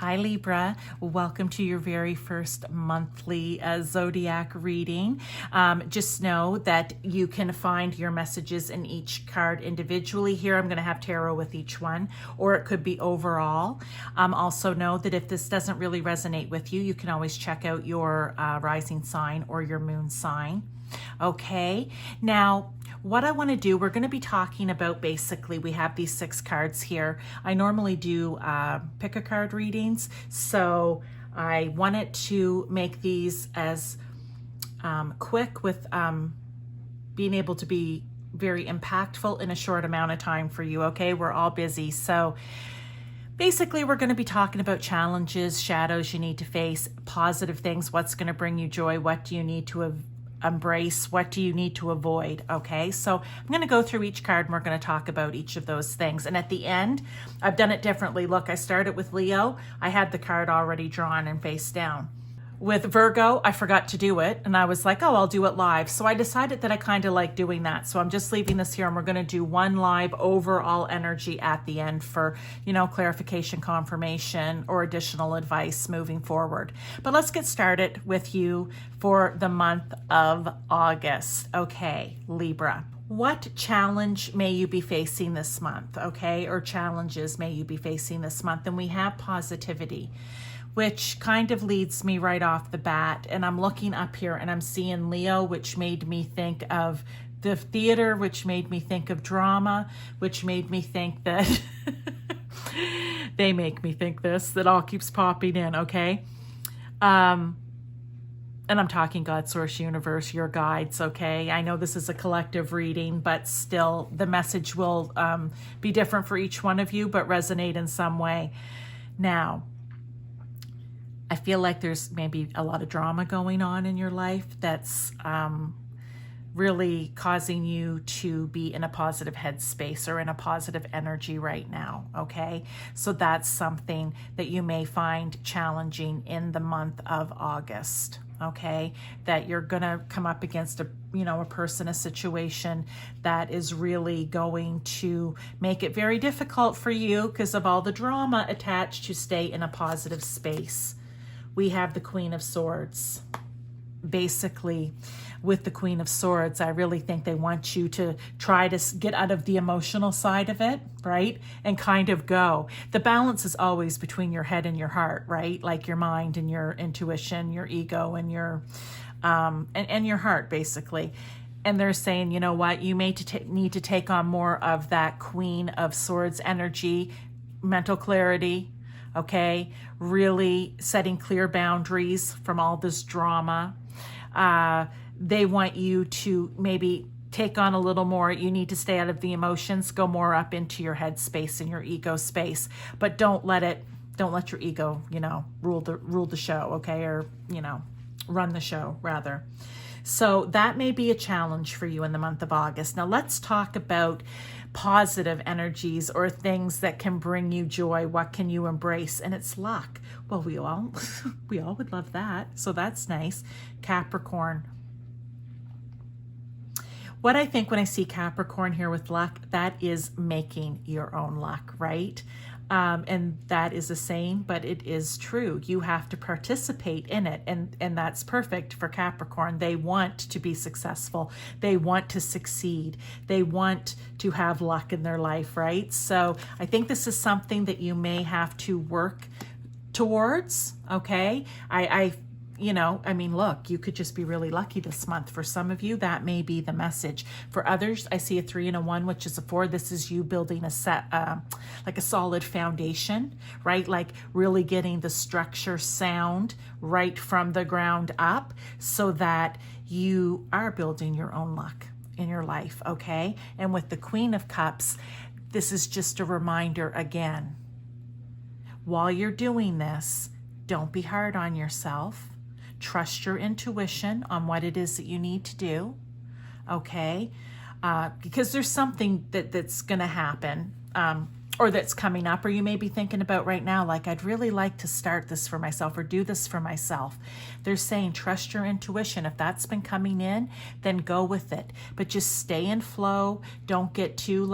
Hi Libra, welcome to your very first monthly zodiac reading. Just know that you can find your messages in each card individually. Here I'm going to have tarot with each one, or it could be overall. Also know that if this doesn't really resonate with you, you can always check out your rising sign or your moon sign. Okay, now what I want to do, we're going to be talking about, basically, we have these 6 cards here. I normally do pick a card readings, so I wanted to make these as quick with being able to be very impactful in a short amount of time for you, okay? We're all busy, so basically, we're going to be talking about challenges, shadows you need to face, positive things, what's going to bring you joy, what do you need to embrace, what do you need to avoid, okay? So I'm going to go through each card and we're going to talk about each of those things. And at the end, I've done it differently. Look, I started with Leo. I had the card already drawn and face down. With Virgo, I forgot to do it, and I was like, oh, I'll do it live. So I decided that I kind of like doing that. So I'm just leaving this here, and we're going to do one live overall energy at the end for, you know, clarification, confirmation, or additional advice moving forward. But let's get started with you for the month of August. Okay, Libra. What challenge may you be facing this month, okay? Or challenges may you be facing this month? And we have positivity, which kind of leads me right off the bat. And I'm looking up here and I'm seeing Leo, which made me think of the theater, which made me think of drama, which made me think that they make me think this, that all keeps popping in, okay? And I'm talking God, Source, Universe, your guides, okay? I know this is a collective reading, but still the message will be different for each one of you, but resonate in some way. Now, I feel like there's maybe a lot of drama going on in your life that's really causing you to be in a positive headspace or in a positive energy right now, okay? So that's something that you may find challenging in the month of August, okay? That you're gonna come up against a person, a situation that is really going to make it very difficult for you because of all the drama attached to stay in a positive space. We have the Queen of Swords. Basically, with the Queen of Swords, I really think they want you to try to get out of the emotional side of it, right? And kind of go. The balance is always between your head and your heart, right? Like your mind and your intuition, your ego and your and your heart, basically. And they're saying, you know what? You may need to take on more of that Queen of Swords energy, mental clarity, okay? Really setting clear boundaries from all this drama. They want you to maybe take on a little more. You need to stay out of the emotions, go more up into your head space and your ego space, but don't let your ego, rule the show, okay? Or, run the show rather. So that may be a challenge for you in the month of August. Now let's talk about positive energies or things that can bring you joy. What can you embrace? And it's luck. Well, we all would love that. So that's nice. Capricorn. What I think when I see Capricorn here with luck, that is making your own luck, right? And that is a saying, but it is true. You have to participate in it. And that's perfect for Capricorn. They want to be successful. They want to succeed. They want to have luck in their life, right? So I think this is something that you may have to work towards, okay? Look, you could just be really lucky this month. For some of you, that may be the message. For others, I see a 3 and a 1, which is a 4. This is you building a set, like a solid foundation, right? Like really getting the structure sound right from the ground up so that you are building your own luck in your life, okay? And with the Queen of Cups, this is just a reminder again. While you're doing this, don't be hard on yourself. Trust your intuition on what it is that you need to do, okay? Because there's something that's going to happen or that's coming up, or you may be thinking about right now, like, I'd really like to start this for myself or do this for myself. They're saying trust your intuition. If that's been coming in, then go with it. But just stay in flow. Don't get too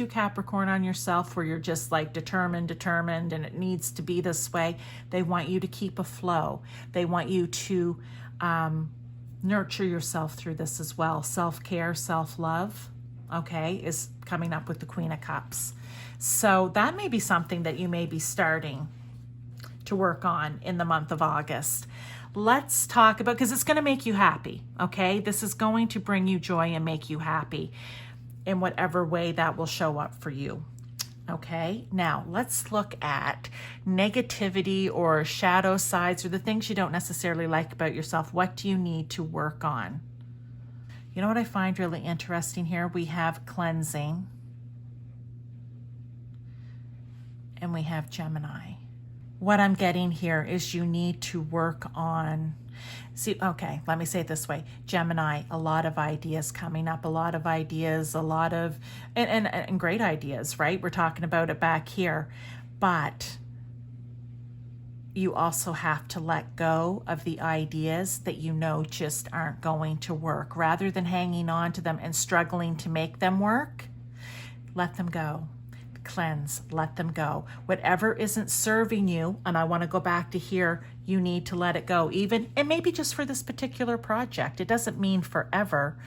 Capricorn on yourself where you're just like determined, and it needs to be this way. They want you to keep a flow. They want you to nurture yourself through this as well. Self-care, self-love, okay, is coming up with the Queen of Cups. So that may be something that you may be starting to work on in the month of August. Let's talk about, because it's going to make you happy, okay? This is going to bring you joy and make you happy in whatever way that will show up for you, okay? Now, let's look at negativity or shadow sides or the things you don't necessarily like about yourself. What do you need to work on? You know what I find really interesting here? We have cleansing. And we have Gemini. What I'm getting here is you need to work on, let me say it this way. Gemini, a lot of ideas coming up, and great ideas, right? We're talking about it back here. But you also have to let go of the ideas that you know just aren't going to work. Rather than hanging on to them and struggling to make them work, let them go. Cleanse, let them go. Whatever isn't serving you, and I want to go back to here, you need to let it go. Even, and maybe just for this particular project. It doesn't mean forever,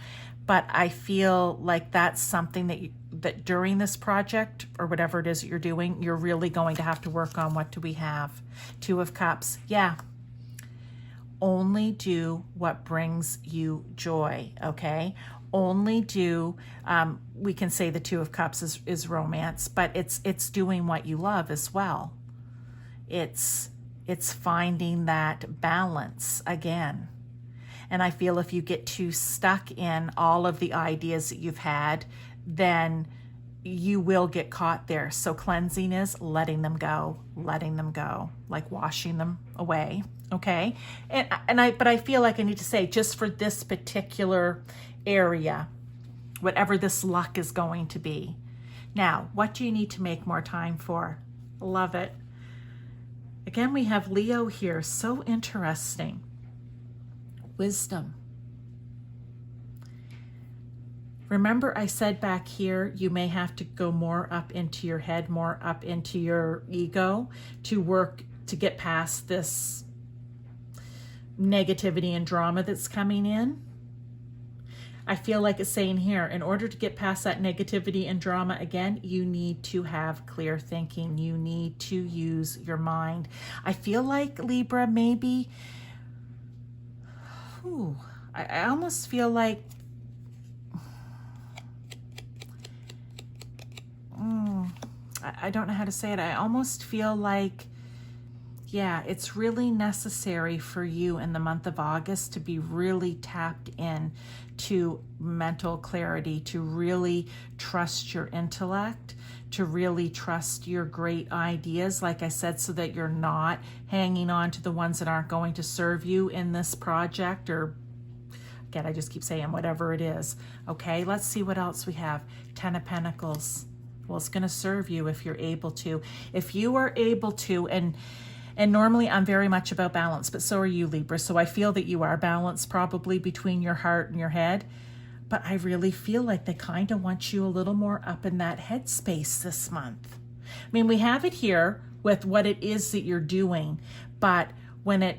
but I feel like that's something that during this project or whatever it is that you're doing, you're really going to have to work on. What do we have? Two of Cups. Yeah. Only do what brings you joy, okay? Only do, we can say the Two of Cups is romance, but it's doing what you love as well. It's finding that balance again. And I feel if you get too stuck in all of the ideas that you've had, then you will get caught there. So cleansing is letting them go, like washing them away, okay? But I feel like I need to say, just for this particular area, whatever this luck is going to be. Now, what do you need to make more time for? Love it. Again, we have Leo here. So interesting. Wisdom. Remember I said back here, you may have to go more up into your head, more up into your ego to work to get past this negativity and drama that's coming in. I feel like it's saying here, in order to get past that negativity and drama again, you need to have clear thinking. You need to use your mind. I feel like Libra, maybe, I almost feel like, I don't know how to say it. I almost feel like, yeah, it's really necessary for you in the month of August to be really tapped in to mental clarity, to really trust your intellect, to really trust your great ideas, like I said, so that you're not hanging on to the ones that aren't going to serve you in this project, or again, I just keep saying whatever it is. Okay, let's see what else we have. Ten of Pentacles. Well, it's going to serve you if you're able to. If you are able to, and normally I'm very much about balance, but so are you, Libra. So I feel that you are balanced probably between your heart and your head. But I really feel like they kind of want you a little more up in that headspace this month. I mean, we have it here with what it is that you're doing, but when it,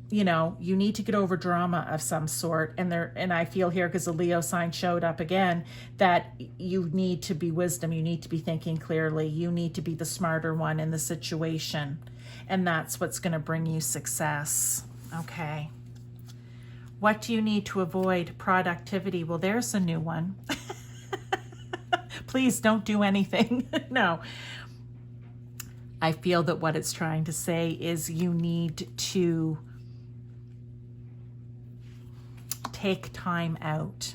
you know, you need to get over drama of some sort. And I feel here, because the Leo sign showed up again, that you need to be wisdom. You need to be thinking clearly. You need to be the smarter one in the situation. And that's what's going to bring you success. Okay. What do you need to avoid? Productivity. Well, there's a new one. Please don't do anything. No. I feel that what it's trying to say is you need to take time out.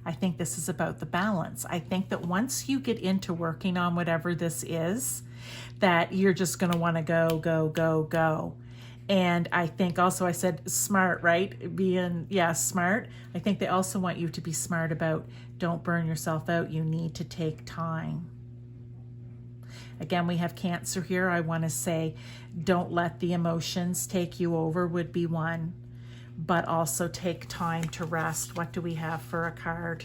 I think this is about the balance. I think that once you get into working on whatever this is, that you're just going to want to go, go, go, go. And I think also I said smart, right? Being, smart. I think they also want you to be smart about don't burn yourself out. You need to take time. Again, we have Cancer here. I want to say don't let the emotions take you over would be one, but also take time to rest. What do we have for a card?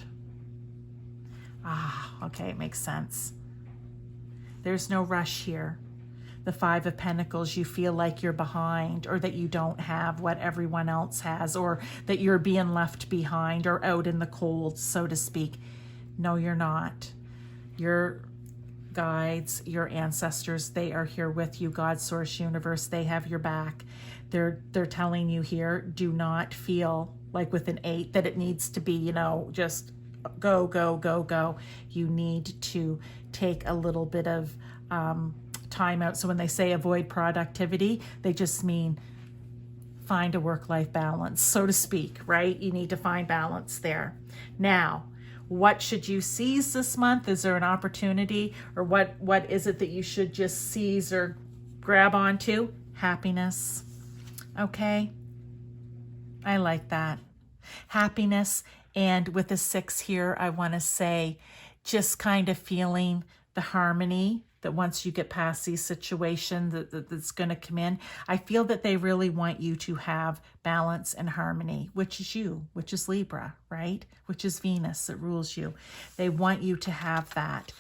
Okay, it makes sense. There's no rush here. The Five of Pentacles, you feel like you're behind, or that you don't have what everyone else has, or that you're being left behind or out in the cold, so to speak. No, you're not. Your guides, your ancestors, they are here with you. God, Source, Universe, they have your back. They're telling you here, do not feel like with an 8 that it needs to be, you know, just go, go, go, go. You need to take a little bit of time out. So when they say avoid productivity, they just mean find a work-life balance, so to speak, right? You need to find balance there. Now, what should you seize this month? Is there an opportunity, or what is it that you should just seize or grab onto? Happiness. Okay. I like that. Happiness. And with the 6 here, I want to say just kind of feeling the harmony that once you get past these situations that's going to come in. I feel that they really want you to have balance and harmony, which is you, which is Libra, right? Which is Venus that rules you. They want you to have that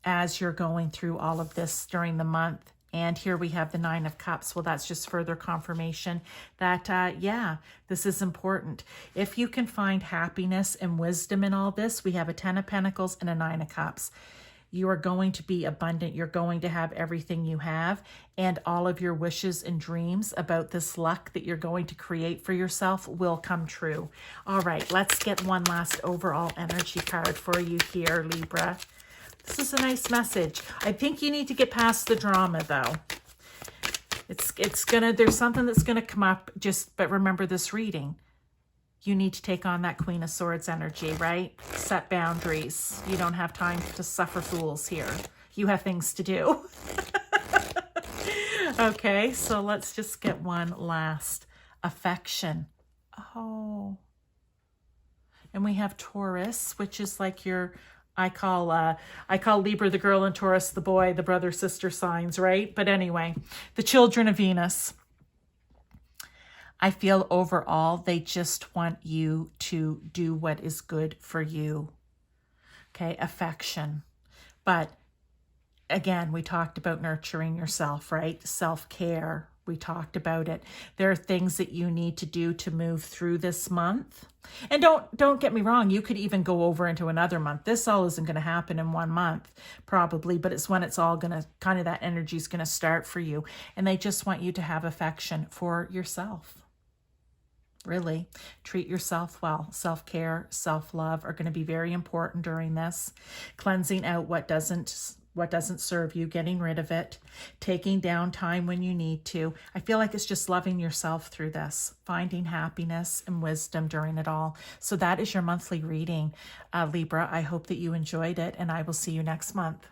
as you're going through all of this during the month. And here we have the 9 of Cups. Well, that's just further confirmation that, yeah, this is important. If you can find happiness and wisdom in all this, we have a 10 of Pentacles and a 9 of Cups. You are going to be abundant. You're going to have everything you have, and all of your wishes and dreams about this luck that you're going to create for yourself will come true. All right, let's get one last overall energy card for you here, Libra. This is a nice message. I think you need to get past the drama, though. There's something that's gonna come up, but remember this reading. You need to take on that Queen of Swords energy, right? Set boundaries. You don't have time to suffer fools here. You have things to do. Okay, so let's just get one last. Affection. Oh. And we have Taurus, which is like your, I call Libra the girl and Taurus the boy, the brother sister signs, right? But anyway, the children of Venus. I feel overall they just want you to do what is good for you. Okay, affection. But again, we talked about nurturing yourself, right? Self-care. We talked about it. There are things that you need to do to move through this month. And don't get me wrong, you could even go over into another month. This all isn't going to happen in 1 month, probably, but it's when it's all going to, kind of that energy is going to start for you. And they just want you to have affection for yourself. Really, treat yourself well. Self-care, self-love are going to be very important during this. Cleansing out what doesn't serve you, getting rid of it, taking down time when you need to. I feel like it's just loving yourself through this, finding happiness and wisdom during it all. So that is your monthly reading, Libra. I hope that you enjoyed it, and I will see you next month.